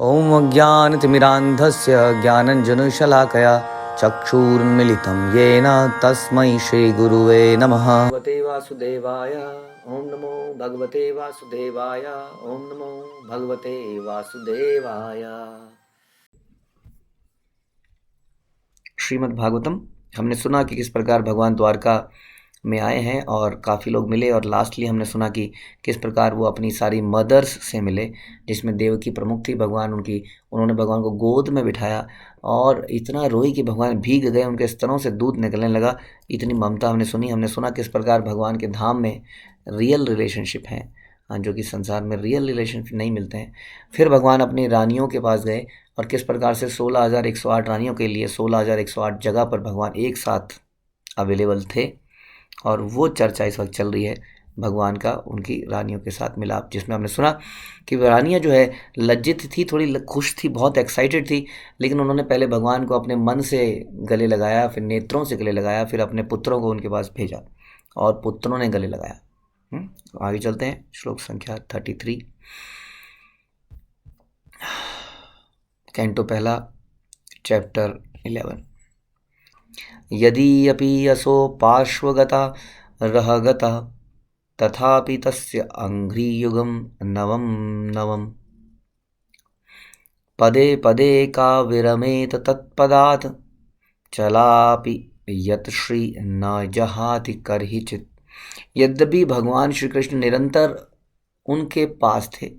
ॐ अज्ञानतिमिरान्धस्य ज्ञानञ्जनशलाकया चक्षुरुन्मिलितं येन तस्मै श्रीगुरुवे नमः। भगवते वासुदेवाय ॐ नमो भगवते वासुदेवाय ॐ नमो भगवते वासुदेवाय। श्रीमद् भागवतम हमने सुना कि किस प्रकार भगवान द्वारका में आए हैं और काफ़ी लोग मिले, और लास्टली हमने सुना कि किस प्रकार वो अपनी सारी मदर्स से मिले, जिसमें देवकी प्रमुख थी। उन्होंने भगवान को गोद में बिठाया और इतना रोई कि भगवान भीग गए, उनके स्तनों से दूध निकलने लगा। इतनी ममता हमने सुनी। हमने सुना किस प्रकार भगवान के धाम में रियल रिलेशनशिप हैं जो कि संसार में रियल रिलेशनशिप नहीं मिलते हैं। फिर भगवान अपनी रानियों के पास गए और किस प्रकार से 16,108 रानियों के लिए 16,108 जगह पर भगवान एक साथ अवेलेबल थे। और वो चर्चा इस वक्त चल रही है भगवान का उनकी रानियों के साथ मिलाप, जिसमें हमने सुना कि रानियाँ जो है लज्जित थी, थोड़ी खुश थी, बहुत एक्साइटेड थी, लेकिन उन्होंने पहले भगवान को अपने मन से गले लगाया, फिर नेत्रों से गले लगाया, फिर अपने पुत्रों को उनके पास भेजा और पुत्रों ने गले लगाया। आगे चलते हैं, श्लोक संख्या 33, कैंटो पहला, चैप्टर 11। यदि अपि यसो पार्श्वगता रहगता तथापि तस्य अंघ्रियुगं नवम नवम पदे पदे का विरमेत तत्पदात् चलापि यत श्री न जहाति करहिचित। यद्यपि भगवान श्री कृष्ण निरंतर उनके पास थे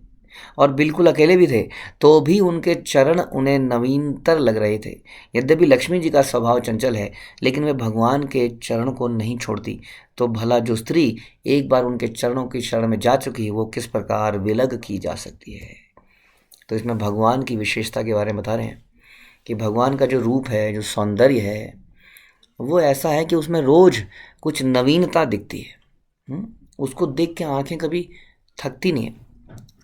और बिल्कुल अकेले भी थे, तो भी उनके चरण उन्हें नवीनतर लग रहे थे। यद्यपि लक्ष्मी जी का स्वभाव चंचल है, लेकिन वे भगवान के चरण को नहीं छोड़ती। तो भला जो स्त्री एक बार उनके चरणों की शरण में जा चुकी है, वो किस प्रकार विलग की जा सकती है। तो इसमें भगवान की विशेषता के बारे में बता रहे हैं कि भगवान का जो रूप है, जो सौंदर्य है, वो ऐसा है कि उसमें रोज कुछ नवीनता दिखती है। उसको देख के आंखें कभी थकती नहीं है।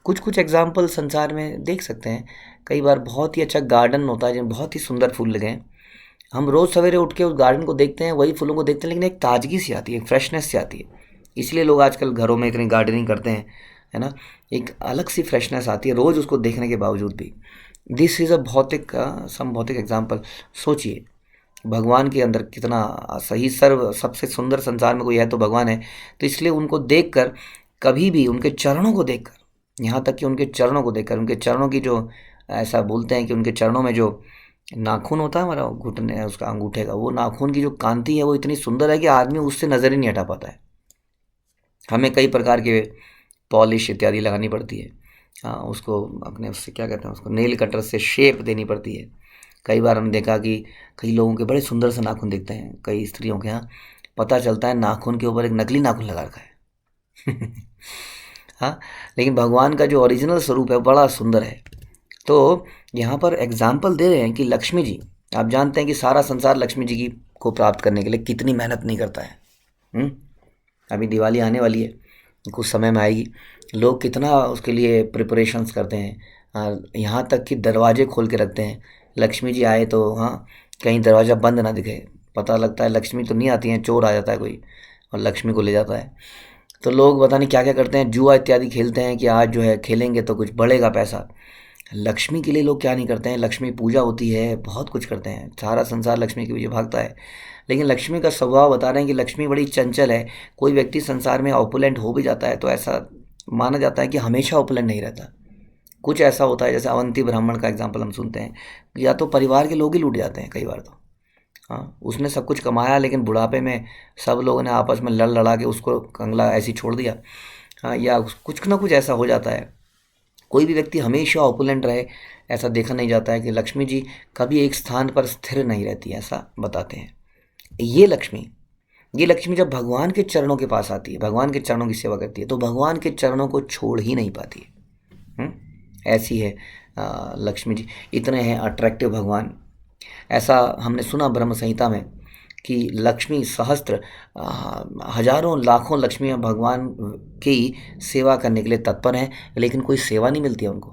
कुछ एग्जाम्पल संसार में देख सकते हैं। कई बार बहुत ही अच्छा गार्डन होता है जिसमें बहुत ही सुंदर फूल लगे हैं। हम रोज़ सवेरे उठ के उस गार्डन को देखते हैं, वही फूलों को देखते हैं, लेकिन एक ताजगी सी आती है, एक फ्रेशनेस सी आती है। इसलिए लोग आजकल घरों में इतनी गार्डनिंग करते हैं, है ना। एक अलग सी फ्रेशनेस आती है रोज़ उसको देखने के बावजूद भी। दिस इज़ अ समभौतिक एग्जाम्पल। सोचिए भगवान के अंदर कितना सही सबसे सुंदर संसार में कोई है तो भगवान है। तो इसलिए उनको देखकर, कभी भी उनके चरणों को देखकर, यहाँ तक कि उनके चरणों को देखकर, उनके चरणों की जो, ऐसा बोलते हैं कि उनके चरणों में जो नाखून होता है हमारा घुटने, उसका अंगूठे का, वो नाखून की जो कांति है वो इतनी सुंदर है कि आदमी उससे नज़र ही नहीं हटा पाता है। हमें कई प्रकार के पॉलिश इत्यादि लगानी पड़ती है। उसको अपने उससे क्या कहते हैं, उसको नेल कटर से शेप देनी पड़ती है। कई बार हमने देखा कि कई लोगों के बड़े सुंदर से नाखून दिखते हैं, कई स्त्रियों के यहाँ पता चलता है नाखून के ऊपर एक नकली नाखून लगा रखा है। हाँ, लेकिन भगवान का जो ओरिजिनल स्वरूप है बड़ा सुंदर है। तो यहाँ पर एग्जाम्पल दे रहे हैं कि लक्ष्मी जी, आप जानते हैं कि सारा संसार लक्ष्मी जी की को प्राप्त करने के लिए कितनी मेहनत नहीं करता है। अभी दिवाली आने वाली है, कुछ समय में आएगी। लोग कितना उसके लिए प्रिपरेशंस करते हैं, यहाँ तक कि दरवाजे खोल के रखते हैं। लक्ष्मी जी आए तो कहीं दरवाज़ा बंद ना दिखे, पता लगता है लक्ष्मी तो नहीं आती हैं, चोर आ जाता है कोई और लक्ष्मी को ले जाता है। तो लोग पता नहीं क्या क्या करते हैं, जुआ इत्यादि खेलते हैं कि आज जो है खेलेंगे तो कुछ बढ़ेगा पैसा। लक्ष्मी के लिए लोग क्या नहीं करते हैं, लक्ष्मी पूजा होती है, बहुत कुछ करते हैं। सारा संसार लक्ष्मी के पीछे भागता है, लेकिन लक्ष्मी का स्वभाव बता रहे हैं कि लक्ष्मी बड़ी चंचल है। कोई व्यक्ति संसार में ऑपुलेंट हो भी जाता है तो ऐसा माना जाता है कि हमेशा ऑपुलेंट नहीं रहता। कुछ ऐसा होता है, जैसे अवंती ब्राह्मण का एग्जाम्पल हम सुनते हैं, या तो परिवार के लोग ही लूट जाते हैं कई बार। तो उसने सब कुछ कमाया, लेकिन बुढ़ापे में सब लोगों ने आपस में लड़ लड़ा के उसको कंगला ऐसी छोड़ दिया। या कुछ ना कुछ ऐसा हो जाता है। कोई भी व्यक्ति हमेशा ऑपुलेंट रहे ऐसा देखा नहीं जाता है कि लक्ष्मी जी कभी एक स्थान पर स्थिर नहीं रहती, ऐसा बताते हैं। ये लक्ष्मी जब भगवान के चरणों के पास आती है, भगवान के चरणों की सेवा करती है, तो भगवान के चरणों को छोड़ ही नहीं पाती है। ऐसी है लक्ष्मी जी, इतने हैं अट्रैक्टिव भगवान। ऐसा हमने सुना ब्रह्म संहिता में कि लक्ष्मी सहस्त्र, हजारों लाखों लक्ष्मियाँ भगवान की सेवा करने के लिए तत्पर हैं, लेकिन कोई सेवा नहीं मिलती है उनको।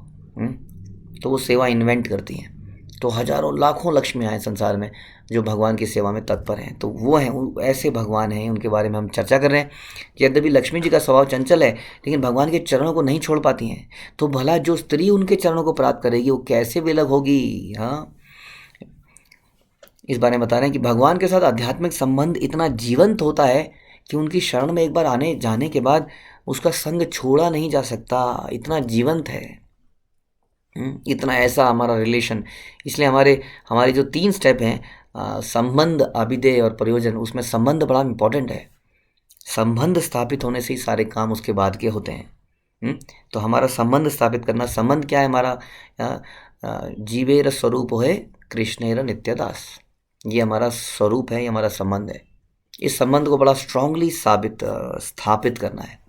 तो वो सेवा इन्वेंट करती हैं। तो हजारों लाखों लक्ष्मियाँ हैं संसार में जो भगवान की सेवा में तत्पर हैं। तो वो हैं, ऐसे भगवान हैं, उनके बारे में हम चर्चा कर रहे हैं कि यद्यपि लक्ष्मी जी का स्वभाव चंचल है लेकिन भगवान के चरणों को नहीं छोड़ पाती हैं। तो भला जो स्त्री उनके चरणों को प्राप्त करेगी वो कैसे विलग होगी। हाँ, इस बारे में बता रहे हैं कि भगवान के साथ आध्यात्मिक संबंध इतना जीवंत होता है कि उनकी शरण में एक बार आने जाने के बाद उसका संग छोड़ा नहीं जा सकता, इतना जीवंत है। इतना ऐसा हमारा रिलेशन। इसलिए हमारे जो 3 स्टेप हैं, संबंध, अभिधेय और प्रयोजन, उसमें संबंध बड़ा इम्पोर्टेंट है। संबंध स्थापित होने से ही सारे काम उसके बाद के होते हैं। तो हमारा संबंध स्थापित करना, संबंध क्या है हमारा, जीवेर स्वरूप है कृष्णेर नित्यदास, ये हमारा स्वरूप है, ये हमारा संबंध है। इस संबंध को बड़ा स्ट्रांगली स्थापित करना है।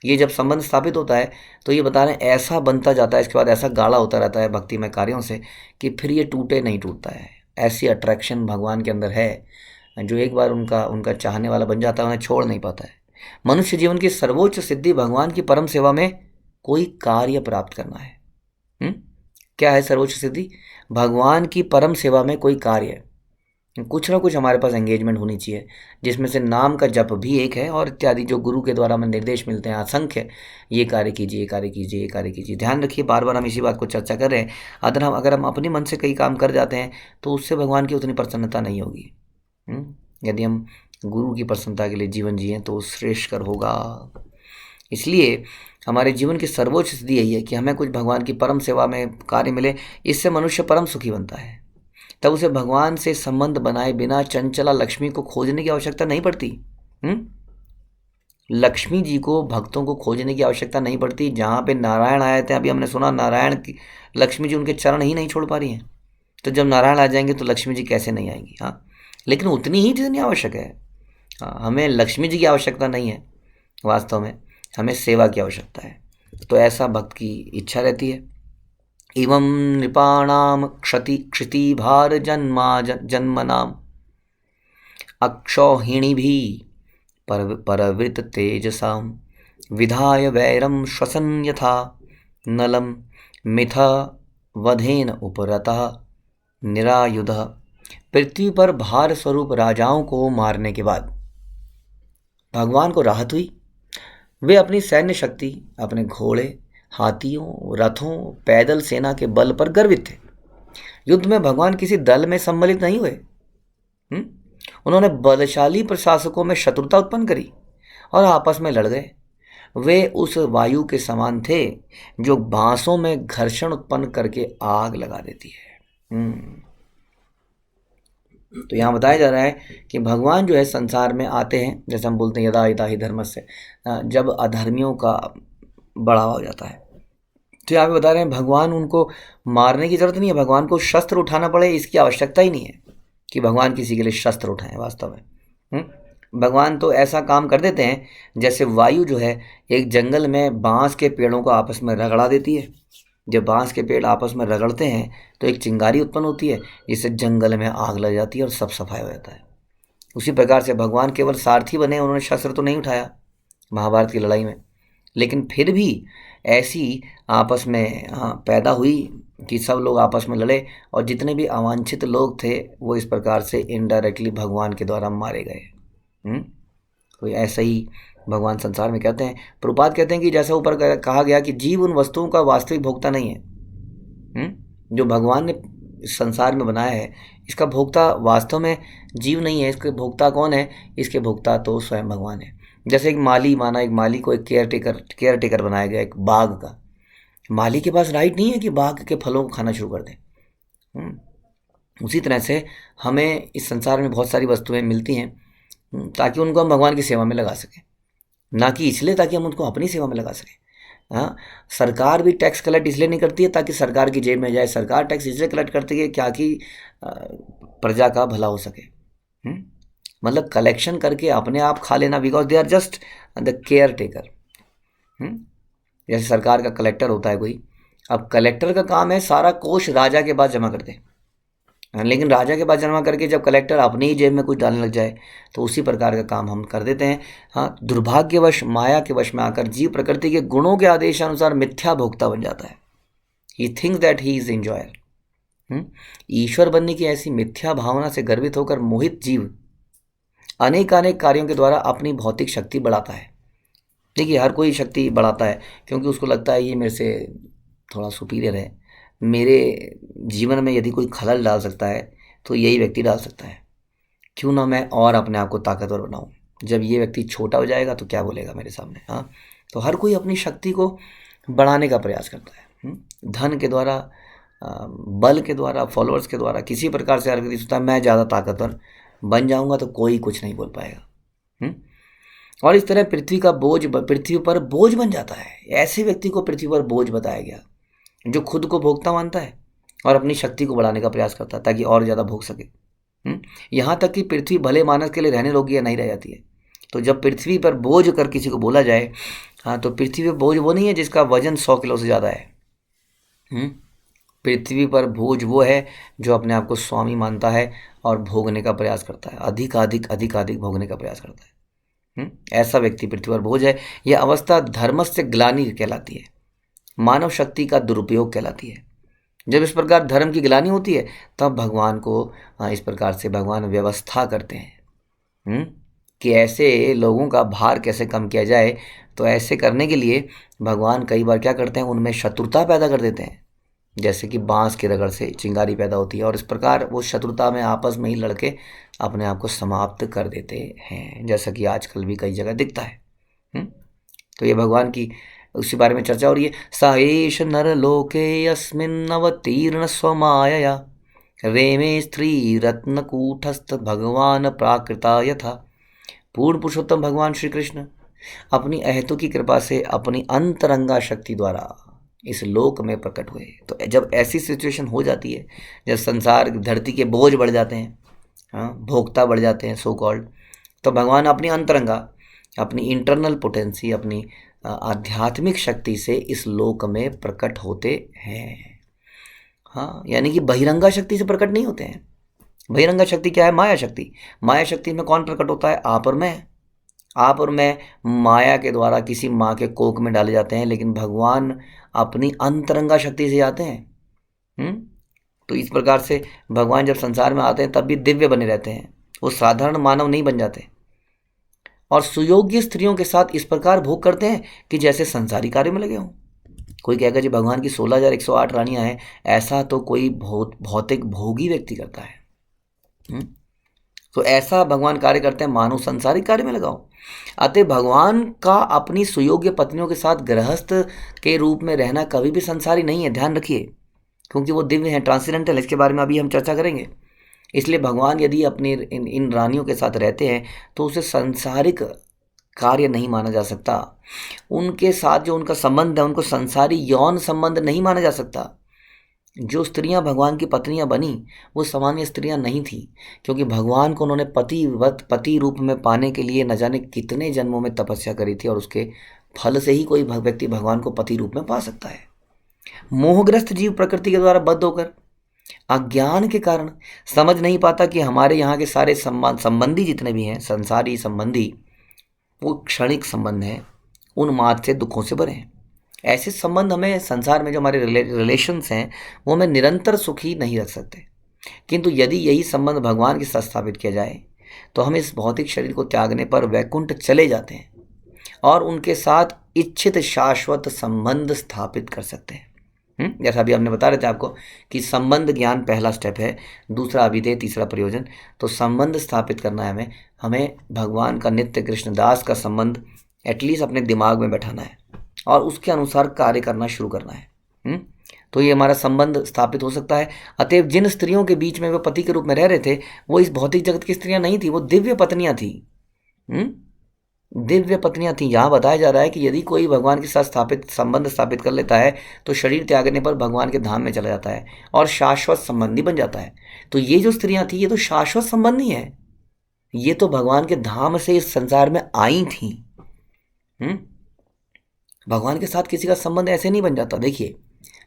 ये जब संबंध स्थापित होता है तो ये बता रहे हैं ऐसा बनता जाता है, इसके बाद ऐसा गाढ़ा होता रहता है भक्तिमय कार्यों से कि फिर ये टूटे नहीं टूटता है। ऐसी अट्रैक्शन भगवान के अंदर है, जो एक बार उनका चाहने वाला बन जाता है उन्हें छोड़ नहीं पाता है। मनुष्य जीवन की सर्वोच्च सिद्धि भगवान की परम सेवा में कोई कार्य प्राप्त करना है। क्या है सर्वोच्च सिद्धि? भगवान की परम सेवा में कोई कार्य, कुछ ना कुछ हमारे पास एंगेजमेंट होनी चाहिए, जिसमें से नाम का जप भी एक है और इत्यादि जो गुरु के द्वारा हमें निर्देश मिलते हैं असंख्य, ये कार्य कीजिए, ये कार्य कीजिए, ये कार्य कीजिए। ध्यान रखिए, बार बार हम इसी बात को चर्चा कर रहे हैं। अगर हम अपने मन से कई काम कर जाते हैं तो उससे भगवान की उतनी प्रसन्नता नहीं होगी। यदि हम गुरु की प्रसन्नता के लिए जीवन जिए तो श्रेष्ठकर होगा। इसलिए हमारे जीवन की सर्वोच्च सिद्धि यही है कि हमें कुछ भगवान की परम सेवा में कार्य मिले। इससे मनुष्य परम सुखी बनता है। तब उसे भगवान से संबंध बनाए बिना चंचला लक्ष्मी को खोजने की आवश्यकता नहीं पड़ती। लक्ष्मी जी को, भक्तों को खोजने की आवश्यकता नहीं पड़ती। जहाँ पे नारायण आए थे, अभी हमने सुना नारायण की लक्ष्मी जी उनके चरण ही नहीं छोड़ पा रही हैं। तो जब नारायण आ जाएंगे तो लक्ष्मी जी कैसे नहीं आएंगी। हाँ, लेकिन उतनी ही जितनी आवश्यक है। हाँ, हमें लक्ष्मी जी की आवश्यकता नहीं है, वास्तव में हमें सेवा की आवश्यकता है। तो ऐसा भक्त की इच्छा रहती है। एवं नृपाणाम क्षितिभार जन्मनाम अक्षौहिणी भी परवृत तेजसाम विधाय वैरम श्वसन यथा नलम मिथा वधेन उपरतः निरायुध। पृथ्वी पर भार स्वरूप राजाओं को मारने के बाद भगवान को राहत हुई। वे अपनी सैन्य शक्ति, अपने घोड़े, हाथियों, रथों, पैदल सेना के बल पर गर्वित थे। युद्ध में भगवान किसी दल में सम्मिलित नहीं हुए। उन्होंने बलशाली प्रशासकों में शत्रुता उत्पन्न करी और आपस में लड़ गए। वे उस वायु के समान थे जो बांसों में घर्षण उत्पन्न करके आग लगा देती है। तो यहाँ बताया जा रहा है कि भगवान जो है संसार में आते हैं, जैसे हम बोलते हैं यदा यदा हि धर्मस्य, जब अधर्मियों का बढ़ावा हो जाता है। तो यहाँ पे बता रहे हैं भगवान, उनको मारने की जरूरत नहीं है, भगवान को शस्त्र उठाना पड़े इसकी आवश्यकता ही नहीं है कि भगवान किसी के लिए शस्त्र उठाएं। वास्तव में भगवान तो ऐसा काम कर देते हैं जैसे वायु जो है एक जंगल में बांस के पेड़ों को आपस में रगड़ा देती है। जब बांस के पेड़ आपस में रगड़ते हैं तो एक चिंगारी उत्पन्न होती है, जिससे जंगल में आग लग जाती है और सब सफाई हो जाता है। उसी प्रकार से भगवान केवल सारथी बने, उन्होंने शस्त्र तो नहीं उठाया महाभारत की लड़ाई में, लेकिन फिर भी ऐसी आपस में पैदा हुई कि सब लोग आपस में लड़े और जितने भी अवांछित लोग थे वो इस प्रकार से इनडायरेक्टली भगवान के द्वारा मारे गए। तो ऐसा ही भगवान संसार में कहते हैं। प्रभुपाद कहते हैं कि जैसा ऊपर कहा गया कि जीव उन वस्तुओं का वास्तविक भोक्ता नहीं है। जो भगवान ने इस संसार में बनाया है, इसका भोक्ता वास्तव में जीव नहीं है। इसके भोक्ता कौन है? इसके भोक्ता तो स्वयं भगवान है। जैसे एक माली, माना एक माली को एक केयर टेकर बनाया गया एक बाग का। माली के पास राइट नहीं है कि बाग के फलों को खाना शुरू कर दे। उसी तरह से हमें इस संसार में बहुत सारी वस्तुएं मिलती हैं ताकि उनको हम भगवान की सेवा में लगा सकें, ना कि इसलिए ताकि हम उनको अपनी सेवा में लगा सकें। हाँ, सरकार भी टैक्स कलेक्ट इसलिए नहीं करती है ताकि सरकार की जेब में जाए। सरकार टैक्स इसलिए कलेक्ट करती है क्या कि प्रजा का भला हो सके। मतलब कलेक्शन करके अपने आप खा लेना, because they are just the caretaker. जैसे सरकार का कलेक्टर होता है कोई, अब कलेक्टर का काम है सारा कोष राजा के पास जमा कर दे, लेकिन राजा के पास जमा करके जब कलेक्टर अपनी ही जेब में कुछ डालने लग जाए तो उसी प्रकार का काम हम कर देते हैं। हाँ, दुर्भाग्यवश माया के वश में आकर जीव प्रकृति के गुणों के आदेशानुसार मिथ्या भोक्ता बन जाता है। He thinks that he is enjoyer. ईश्वर बनने की ऐसी मिथ्या भावना से गर्वित होकर मोहित जीव अनेकानेक कार्यों के द्वारा अपनी भौतिक शक्ति बढ़ाता है। देखिए, हर कोई शक्ति बढ़ाता है क्योंकि उसको लगता है ये मेरे से थोड़ा सुपीरियर है, मेरे जीवन में यदि कोई खलल डाल सकता है तो यही व्यक्ति डाल सकता है, क्यों ना मैं और अपने आप को ताकतवर बनाऊं। जब ये व्यक्ति छोटा हो जाएगा तो क्या बोलेगा मेरे सामने। हाँ, तो हर कोई अपनी शक्ति को बढ़ाने का प्रयास करता है, धन के द्वारा, बल के द्वारा, फॉलोअर्स के द्वारा, किसी प्रकार से हर व्यक्ति सोचता है मैं ज़्यादा ताकतवर बन जाऊंगा तो कोई कुछ नहीं बोल पाएगा। और इस तरह पृथ्वी पर बोझ बन जाता है। ऐसे व्यक्ति को पृथ्वी पर बोझ बताया गया जो खुद को भोगता मानता है और अपनी शक्ति को बढ़ाने का प्रयास करता है ताकि और ज़्यादा भोग सके। यहाँ तक कि पृथ्वी भले मानस के लिए रहने योग्य नहीं रह जाती है। तो जब पृथ्वी पर बोझ कर किसी को बोला जाए, हाँ, तो पृथ्वी पर बोझ वो नहीं है जिसका वजन 100 किलो से ज़्यादा है। पृथ्वी पर बोझ वो है जो अपने आप को स्वामी मानता है और भोगने का प्रयास करता है, अधिक भोगने का प्रयास करता है। ऐसा व्यक्ति पृथ्वी पर बोझ है। यह अवस्था धर्मस्य ग्लानि कहलाती है, मानव शक्ति का दुरुपयोग कहलाती है। जब इस प्रकार धर्म की ग्लानि होती है तब भगवान को इस प्रकार से भगवान व्यवस्था करते हैं कि ऐसे लोगों का भार कैसे कम किया जाए। तो ऐसे करने के लिए भगवान कई बार क्या करते हैं, उनमें शत्रुता पैदा कर देते हैं। जैसे कि बांस के रगड़ से चिंगारी पैदा होती है और इस प्रकार वो शत्रुता में आपस में ही लड़के अपने आप को समाप्त कर देते हैं, जैसा कि आजकल भी कई जगह दिखता है। तो ये भगवान की उसी बारे में चर्चा हो रही है। स एष नर लोके अस्मिन् अवतीर्ण स्वमायया रेमे स्त्री रत्नकूटस्थ भगवान प्राकृता यथा। पूर्ण पुरुषोत्तम भगवान श्री कृष्ण अपनी अहेतु की कृपा से अपनी अंतरंगा शक्ति द्वारा इस लोक में प्रकट हुए। तो जब ऐसी सिचुएशन हो जाती है, जब संसार धरती के बोझ बढ़ जाते हैं, हाँ, भोक्ता बढ़ जाते हैं सो कॉल्ड, तो भगवान अपनी अंतरंगा, अपनी इंटरनल पोटेंसी, अपनी आध्यात्मिक शक्ति से इस लोक में प्रकट होते हैं। हाँ, यानी कि बहिरंगा शक्ति से प्रकट नहीं होते हैं। बहिरंगा शक्ति क्या है? माया शक्ति। माया शक्ति में कौन प्रकट होता है? आप और मैं। आप और मैं माया के द्वारा किसी माँ के कोख में डाले जाते हैं, लेकिन भगवान अपनी अंतरंगा शक्ति से जाते हैं। तो इस प्रकार से भगवान जब संसार में आते हैं तब भी दिव्य बने रहते हैं, वो साधारण मानव नहीं बन जाते और सुयोग्य स्त्रियों के साथ इस प्रकार भोग करते हैं कि जैसे संसारी कार्य में लगे हों। कोई कहेगा जी भगवान की 16,108 रानियां हैं, ऐसा तो कोई भौतिक भोगी व्यक्ति करता है। तो ऐसा भगवान कार्य करते हैं मानो संसारिक कार्य में लगाओ। अतः भगवान का अपनी सुयोग्य पत्नियों के साथ गृहस्थ के रूप में रहना कभी भी संसारी नहीं है, ध्यान रखिए, क्योंकि वो दिव्य हैं, ट्रांसेंडेंटल। इसके बारे में अभी हम चर्चा करेंगे। इसलिए भगवान यदि अपनी इन रानियों के साथ रहते हैं तो उसे सांसारिक कार्य नहीं माना जा सकता। उनके साथ जो उनका संबंध है उनको संसारी यौन संबंध नहीं माना जा सकता। जो स्त्रियां भगवान की पत्नियां बनी वो सामान्य स्त्रियां नहीं थी, क्योंकि भगवान को उन्होंने पति रूप में पाने के लिए न जाने कितने जन्मों में तपस्या करी थी और उसके फल से ही कोई व्यक्ति भगवान को पति रूप में पा सकता है। मोहग्रस्त जीव प्रकृति के द्वारा बद्ध होकर अज्ञान के कारण समझ नहीं पाता कि हमारे यहाँ के सारे संबंधी जितने भी हैं, संसारी संबंधी, वो क्षणिक संबंध हैं, उन्माद से, दुखों से भरे हैं। ऐसे संबंध हमें संसार में जो हमारे रिलेशंस हैं वो हमें निरंतर सुखी नहीं रख सकते। किंतु यदि यही संबंध भगवान के साथ स्थापित किया जाए तो हम इस भौतिक शरीर को त्यागने पर वैकुंठ चले जाते हैं और उनके साथ इच्छित शाश्वत संबंध स्थापित कर सकते हैं। जैसा अभी हमने बता रहे थे आपको कि संबंध ज्ञान पहला स्टेप है, दूसरा अभिधेय, तीसरा प्रयोजन। तो संबंध स्थापित करना है हमें भगवान का नित्य कृष्णदास का संबंध एटलीस्ट अपने दिमाग में बैठाना है और उसके अनुसार कार्य करना शुरू करना है। तो ये हमारा संबंध स्थापित हो सकता है। अतएव जिन स्त्रियों के बीच में वो पति के रूप में रह रहे थे वो इस भौतिक जगत की स्त्रियां नहीं थी, वो दिव्य पत्नियां थी। दिव्य पत्नियां थी। यहाँ बताया जा रहा है कि यदि कोई भगवान के साथ संबंध स्थापित कर लेता है तो शरीर त्यागने पर भगवान के धाम में चला जाता है और शाश्वत संबंधी बन जाता है। तो ये जो स्त्रियां थी ये तो शाश्वत संबंधी है, ये तो भगवान के धाम से इस संसार में आई थी। भगवान के साथ किसी का संबंध ऐसे नहीं बन जाता। देखिए,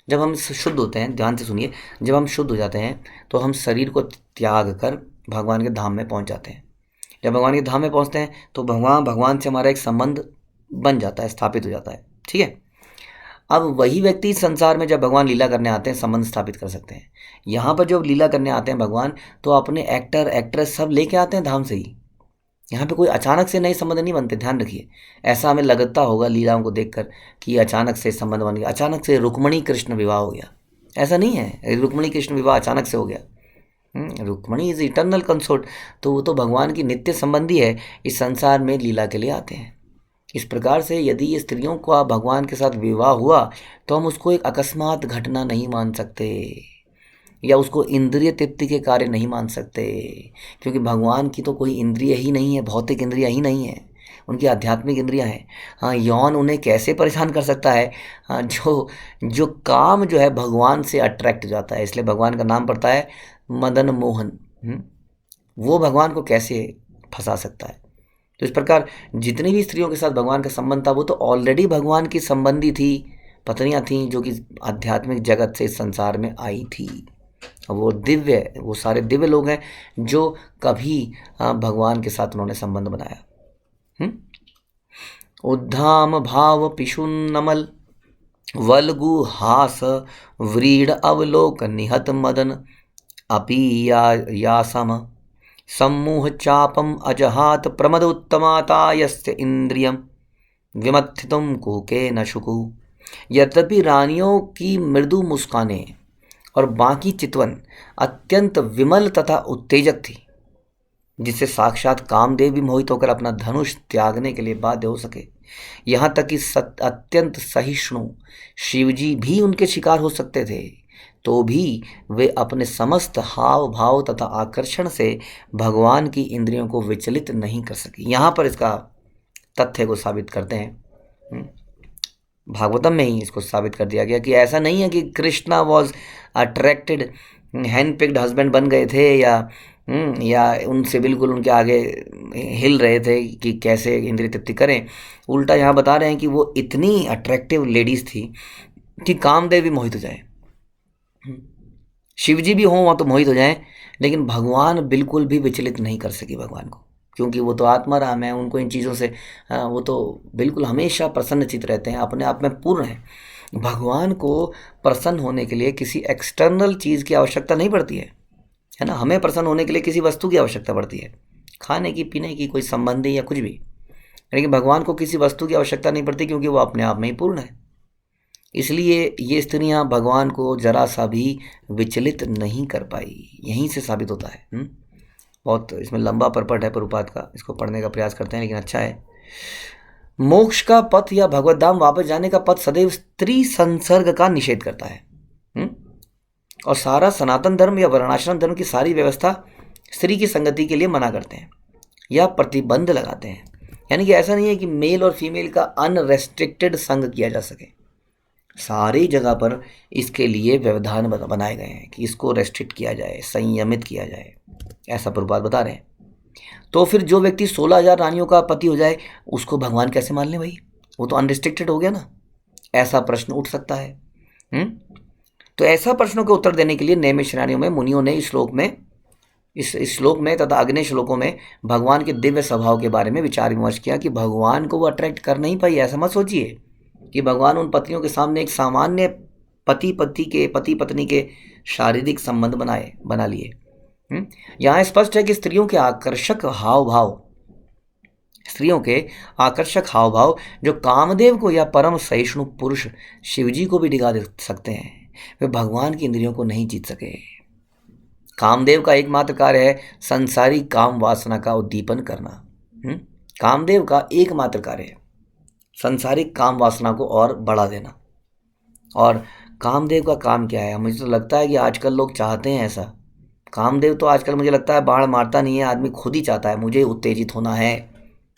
जब हम शुद्ध होते हैं, ध्यान से सुनिए, जब हम शुद्ध हो जाते हैं तो हम शरीर को त्याग कर भगवान के धाम में पहुंच जाते हैं। जब भगवान के धाम में पहुंचते हैं तो भगवान से हमारा एक संबंध बन जाता है, स्थापित हो जाता है। ठीक है। अब वही व्यक्ति इस संसार में जब भगवान लीला करने आते हैं संबंध स्थापित कर सकते हैं। यहाँ पर जब लीला करने आते हैं भगवान तो अपने एक्टर एक्ट्रेस सब लेके आते हैं धाम से ही। यहाँ पे कोई अचानक से नए संबंध नहीं बनते, ध्यान रखिए। ऐसा हमें लगता होगा लीलाओं को देखकर कि अचानक से संबंध बन गया, अचानक से रुक्मणी कृष्ण विवाह हो गया। ऐसा नहीं है, रुक्मणी कृष्ण विवाह अचानक से हो गया। रुक्मणी इज इटर्नल कंसोर्ट, तो वो तो भगवान की नित्य संबंधी है, इस संसार में लीला के लिए आते हैं। इस प्रकार से यदि ये स्त्रियों का भगवान के साथ विवाह हुआ तो हम उसको एक अकस्मात घटना नहीं मान सकते या उसको इंद्रिय तृप्ति के कार्य नहीं मान सकते, क्योंकि भगवान की तो कोई इंद्रिय ही नहीं है, भौतिक इंद्रिया ही नहीं है, उनकी आध्यात्मिक इंद्रियां हैं। हाँ, यौन उन्हें कैसे परेशान कर सकता है? हाँ, जो जो काम जो है भगवान से अट्रैक्ट हो जाता है, इसलिए भगवान का नाम पड़ता है मदन मोहन। वो भगवान को कैसे फंसा सकता है? तो इस प्रकार जितनी भी स्त्रियों के साथ भगवान का संबंध था वो तो ऑलरेडी भगवान की संबंधी थी, पत्नियां थीं जो कि आध्यात्मिक जगत से इस संसार में आई थी। वो दिव्य, वो सारे दिव्य लोग हैं जो कभी भगवान के साथ उन्होंने संबंध बनाया। उद्धाम भाव पिशुन्नमल वल्गु हास व्रीड अवलोक निहत मदन अपि यासम सम्मूह चापम अजहात प्रमद उत्तमाता यस्य इंद्रियम विमथितुम कुके न शुकु। यद्यपि रानियों की मृदु मुस्कानें और बाकी चितवन अत्यंत विमल तथा उत्तेजक थी, जिससे साक्षात कामदेव भी मोहित होकर अपना धनुष त्यागने के लिए बाध्य हो सके। यहाँ तक कि अत्यंत सहिष्णु शिवजी भी उनके शिकार हो सकते थे, तो भी वे अपने समस्त हाव भाव तथा आकर्षण से भगवान की इंद्रियों को विचलित नहीं कर सकी। यहाँ पर इसका तथ्य को साबित करते हैं, भागवतम में ही इसको साबित कर दिया गया कि ऐसा नहीं है कि Krishna was attracted, hand picked husband बन गए थे या उनसे बिल्कुल उनके आगे हिल रहे थे कि कैसे इंद्रिय तृप्ति करें। उल्टा यहाँ बता रहे हैं कि वो इतनी अट्रैक्टिव लेडीज थी कि कामदेव भी मोहित हो जाए, शिवजी भी हों वहाँ तो मोहित हो जाएं, लेकिन भगवान बिल्कुल भी विचलित नहीं कर सकी भगवान को, क्योंकि वो तो आत्माराम है, उनको इन चीज़ों से वो तो बिल्कुल हमेशा प्रसन्नचित रहते हैं, अपने आप में पूर्ण हैं। भगवान को प्रसन्न होने के लिए किसी एक्सटर्नल चीज़ की आवश्यकता नहीं पड़ती है ना। हमें प्रसन्न होने के लिए किसी वस्तु की आवश्यकता पड़ती है, खाने की, पीने की, कोई संबंधी या कुछ भी, लेकिन भगवान को किसी वस्तु की आवश्यकता नहीं पड़ती, क्योंकि वो अपने आप में ही पूर्ण है। इसलिए ये स्त्रियां भगवान को जरा सा भी विचलित नहीं कर पाई, यहीं से साबित होता है। बहुत इसमें लंबा परपट है प्रभुपाद का, इसको पढ़ने का प्रयास करते हैं, लेकिन अच्छा है। मोक्ष का पथ या भगवत धाम वापस जाने का पथ सदैव स्त्री संसर्ग का निषेध करता है, और सारा सनातन धर्म या वर्णाश्रम धर्म की सारी व्यवस्था स्त्री की संगति के लिए मना करते हैं या प्रतिबंध लगाते हैं। यानी कि ऐसा नहीं है कि मेल और फीमेल का अनरेस्ट्रिक्टेड संग किया जा सके, सारी जगह पर इसके लिए व्यवधान बनाए गए हैं कि इसको रेस्ट्रिक्ट किया जाए, संयमित किया जाए, ऐसा प्रभुपाद बता रहे हैं। तो फिर जो व्यक्ति 16,000 रानियों का पति हो जाए उसको भगवान कैसे मान ले भाई, वो तो अनरिस्ट्रिक्टेड हो गया ना, ऐसा प्रश्न उठ सकता है। तो ऐसा प्रश्नों के उत्तर देने के लिए नैमिषारण्यों में मुनियों ने इस श्लोक में तथा अगले श्लोकों में भगवान के दिव्य स्वभाव के बारे में विचार विमर्श किया कि भगवान को वो अट्रैक्ट कर नहीं पाई। ऐसा मत सोचिए कि भगवान उन पत्नियों के सामने एक सामान्य पति पत्नी के शारीरिक संबंध बना लिए। यहाँ स्पष्ट है कि स्त्रियों के आकर्षक हाव भाव जो कामदेव को या परम सहिष्णु पुरुष शिवजी को भी डिगा दे सकते हैं, वे भगवान की इंद्रियों को नहीं जीत सके। कामदेव का एकमात्र कार्य है संसारी काम वासना का उद्दीपन करना। कामदेव का एकमात्र कार्य है संसारिक काम वासना को और बढ़ा देना। और कामदेव का काम क्या है? मुझे तो लगता है कि आजकल लोग चाहते हैं ऐसा। कामदेव तो आजकल मुझे लगता है बाढ़ मारता नहीं है, आदमी खुद ही चाहता है मुझे उत्तेजित होना है,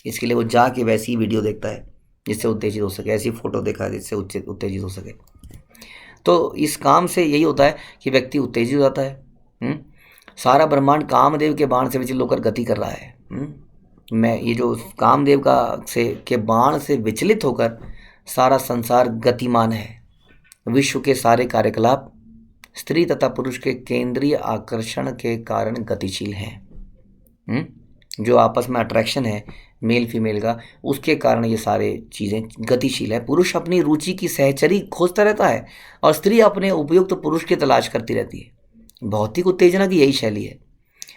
इसके लिए वो जाके वैसी वीडियो देखता है जिससे उत्तेजित हो सके, ऐसी फोटो देखा है जिससे उत्तेजित हो सके। तो इस काम से यही होता है कि व्यक्ति उत्तेजित हो जाता है। सारा ब्रह्मांड कामदेव के बाण से विचलित होकर गति कर रहा है। मैं ये जो कामदेव के बाण से विचलित होकर सारा संसार गतिमान है। विश्व के सारे कार्यकलाप स्त्री तथा पुरुष के केंद्रीय आकर्षण के कारण गतिशील हैं। जो आपस में अट्रैक्शन है मेल फीमेल का, उसके कारण ये सारे चीज़ें गतिशील है। पुरुष अपनी रुचि की सहचरी खोजता रहता है और स्त्री अपने उपयुक्त पुरुष की तलाश करती रहती है। भौतिक उत्तेजना की यही शैली है।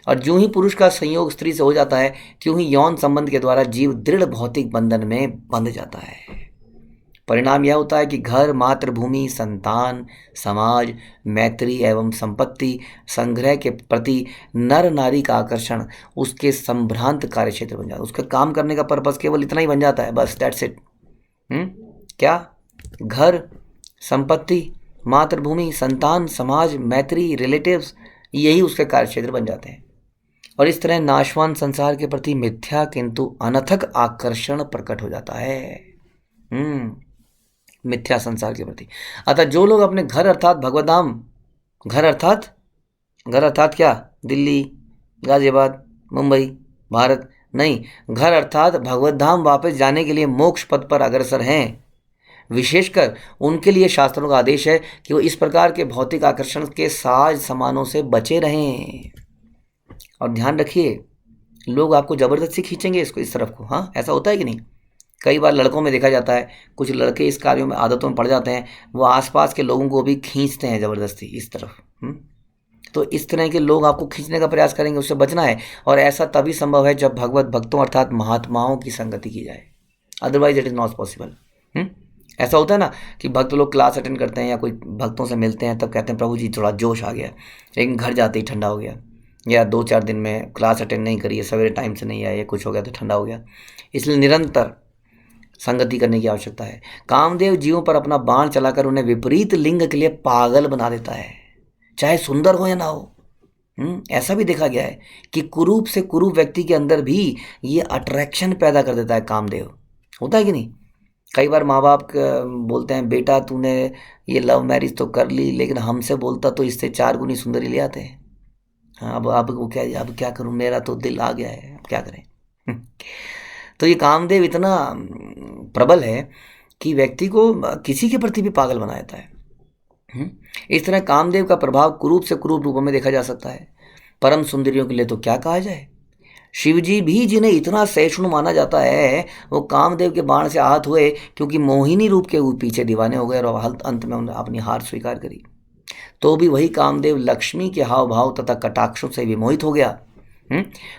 और जो ही पुरुष का संयोग स्त्री से हो जाता है, त्यों ही यौन संबंध के द्वारा जीव दृढ़ भौतिक बंधन में बंध जाता है। परिणाम यह होता है कि घर, मातृभूमि, संतान, समाज, मैत्री एवं संपत्ति संग्रह के प्रति नर नारी का आकर्षण उसके संभ्रांत कार्य क्षेत्र बन जाता है। उसका काम करने का पर्पस केवल इतना ही बन जाता है, बस दैट्स इट। क्या? घर, संपत्ति, मातृभूमि, संतान, समाज, मैत्री, रिलेटिव्स, यही उसके कार्य क्षेत्र बन जाते हैं। और इस तरह नाशवान संसार के प्रति मिथ्या किंतु अनथक आकर्षण प्रकट हो जाता है। मिथ्या संसार के प्रति। अतः जो लोग अपने घर अर्थात भगवत धाम, घर अर्थात क्या? दिल्ली, गाजियाबाद, मुंबई, भारत नहीं, घर अर्थात भगवत धाम वापस जाने के लिए मोक्ष पथ पर अग्रसर हैं, विशेषकर उनके लिए शास्त्रों का आदेश है कि वो इस प्रकार के भौतिक आकर्षण के साज सामानों से बचे रहें। और ध्यान रखिए, लोग आपको जबरदस्ती खींचेंगे इसको, इस तरफ को। हाँ, ऐसा होता है कि नहीं? कई बार लड़कों में देखा जाता है, कुछ लड़के इस कार्यों में, आदतों में पड़ जाते हैं, वो आसपास के लोगों को भी खींचते हैं ज़बरदस्ती इस तरफ। तो इस तरह के लोग आपको खींचने का प्रयास करेंगे, उससे बचना है। और ऐसा तभी संभव है जब भगवत भक्तों अर्थात महात्माओं की संगति की जाए, otherwise it is not possible. ऐसा होता है ना कि भक्त लोग क्लास अटेंड करते हैं या कोई भक्तों से मिलते हैं, तब कहते हैं प्रभु जी थोड़ा जोश आ गया, लेकिन घर जाते ही ठंडा हो गया, या 2-4 दिन में क्लास अटेंड नहीं करी है, सवेरे टाइम से नहीं आया, या कुछ हो गया तो ठंडा हो गया। इसलिए निरंतर संगति करने की आवश्यकता है। कामदेव जीवों पर अपना बाण चलाकर उन्हें विपरीत लिंग के लिए पागल बना देता है, चाहे सुंदर हो या ना हो। ऐसा भी देखा गया है कि कुरूप से कुरूप व्यक्ति के अंदर भी ये अट्रैक्शन पैदा कर देता है कामदेव। होता है कि नहीं? कई बार माँ बाप बोलते हैं, बेटा तूने ये लव मैरिज तो कर ली, लेकिन हमसे बोलता तो इससे 4 गुनी सुंदरी ले आते हैं। हाँ, अब क्या करूँ, मेरा तो दिल आ गया है, अब क्या करें। तो ये कामदेव इतना प्रबल है कि व्यक्ति को किसी के प्रति भी पागल बना देता है। इस तरह कामदेव का प्रभाव कुरूप से कुरूप रूपों में देखा जा सकता है। परम सुंदरियों के लिए तो क्या कहा जाए। शिवजी भी जिन्हें इतना सहिष्णु माना जाता है, वो कामदेव के बाण से आहत हुए क्योंकि मोहिनी रूप के पीछे दीवाने हो गए और अंत में उन्होंने अपनी हार स्वीकार करी। तो भी वही कामदेव लक्ष्मी के हाव भाव तथा कटाक्षों से विमोहित हो गया।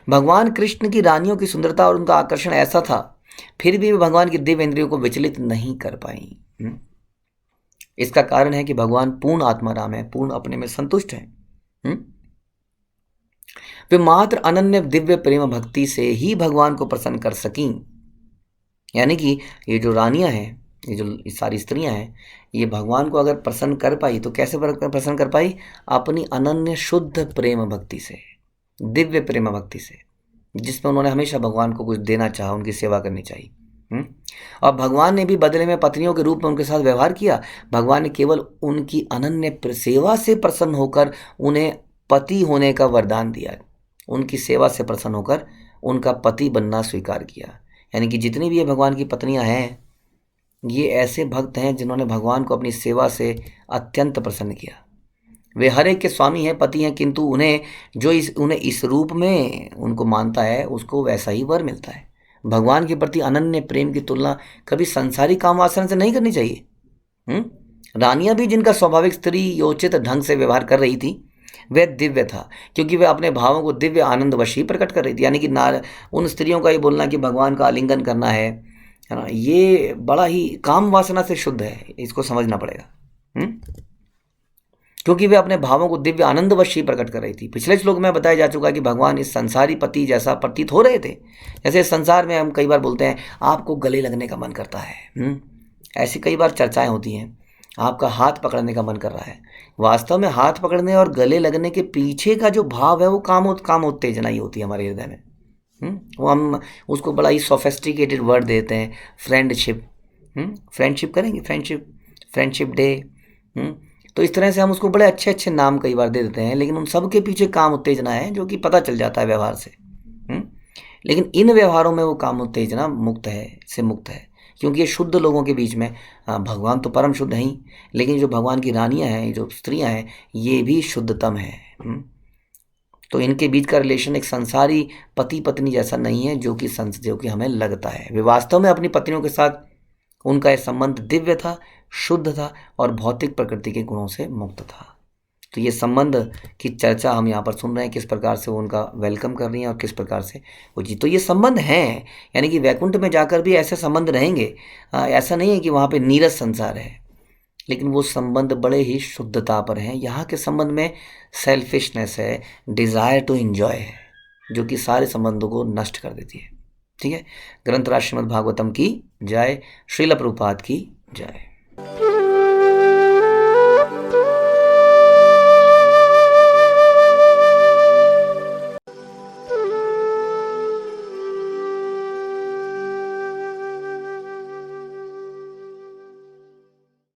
भगवान कृष्ण की रानियों की सुंदरता और उनका आकर्षण ऐसा था, फिर भी वे भगवान की दिव्य इंद्रियों को विचलित नहीं कर पाई। इसका कारण है कि भगवान पूर्ण आत्माराम है, पूर्ण अपने में संतुष्ट है। वे मात्र अनन्य दिव्य प्रेम भक्ति से ही भगवान को प्रसन्न कर सकी। यानी कि ये जो रानियां हैं, ये जो सारी स्त्रियां हैं, ये भगवान को अगर प्रसन्न कर पाई तो कैसे प्रसन्न कर पाई? अपनी अनन्य शुद्ध प्रेम भक्ति से, दिव्य प्रेम भक्ति से, जिसमें उन्होंने हमेशा भगवान को कुछ देना चाहा, उनकी सेवा करनी चाहिए। और भगवान ने भी बदले में पत्नियों के रूप में उनके साथ व्यवहार किया। भगवान ने केवल उनकी अनन्य सेवा से प्रसन्न होकर उन्हें पति होने का वरदान दिया, उनकी सेवा से प्रसन्न होकर उनका पति बनना स्वीकार किया। यानी कि जितनी भी ये भगवान की पत्नियां हैं, ये ऐसे भक्त हैं जिन्होंने भगवान को अपनी सेवा से अत्यंत प्रसन्न किया। वे हर एक के स्वामी हैं, पति हैं, किंतु उन्हें इस रूप में उनको मानता है, उसको वैसा ही वर मिलता है। भगवान के प्रति अनन्य प्रेम की तुलना कभी संसारी काम वासना से नहीं करनी चाहिए। रानियां भी जिनका स्वाभाविक स्त्री योचित ढंग से व्यवहार कर रही थी, वह दिव्य था, क्योंकि वह अपने भावों को दिव्य आनंद वशी प्रकट कर रही थी। यानी कि उन स्त्रियों का ये बोलना कि भगवान का आलिंगन करना है ना, ये बड़ा ही काम वासना से शुद्ध है, इसको समझना पड़ेगा। क्योंकि वे अपने भावों को दिव्य आनंद वशी प्रकट कर रही थी। पिछले श्लोक में बताया जा चुका है कि भगवान इस संसारी पति जैसा प्रतीत हो रहे थे। जैसे संसार में हम कई बार बोलते हैं आपको गले लगने का मन करता है, ऐसी कई बार चर्चाएं होती हैं, आपका हाथ पकड़ने का मन कर रहा है। वास्तव में हाथ पकड़ने और गले लगने के पीछे का जो भाव है वो काम उत्तेजना ही होती है हमारे हृदय में। वो हम उसको बड़ा ही सोफेस्टिकेटेड वर्ड देते हैं, फ्रेंडशिप। फ्रेंडशिप करेंगे, फ्रेंडशिप डे। तो इस तरह से हम उसको बड़े अच्छे अच्छे नाम कई बार दे देते हैं, लेकिन उन सब के पीछे काम उत्तेजना है, जो कि पता चल जाता है व्यवहार से। लेकिन इन व्यवहारों में वो काम उत्तेजना मुक्त है, क्योंकि ये शुद्ध लोगों के बीच में, भगवान तो परम शुद्ध हैं, लेकिन जो भगवान की रानियां हैं, जो स्त्रियां हैं, ये भी शुद्धतम है। तो इनके बीच का रिलेशन एक संसारी पति पत्नी जैसा नहीं है जो कि हमें लगता है। वे वास्तव में अपनी पत्नियों के साथ उनका यह संबंध दिव्य था, शुद्ध था और भौतिक प्रकृति के गुणों से मुक्त था। तो ये संबंध की चर्चा हम यहाँ पर सुन रहे हैं, किस प्रकार से वो उनका वेलकम कर रही हैं और किस प्रकार से वो जी। तो ये संबंध हैं, यानी कि वैकुंठ में जाकर भी ऐसे संबंध रहेंगे। ऐसा नहीं है कि वहाँ पे नीरस संसार है, लेकिन वो संबंध बड़े ही शुद्धता पर हैं। यहाँ के संबंध में सेल्फिशनेस है, डिज़ायर टू एंजॉय है, जो कि सारे संबंधों को नष्ट कर देती है। ठीक है। ग्रंथराज श्रीमद् भागवतम की जय, श्रील प्रभुपाद की जय।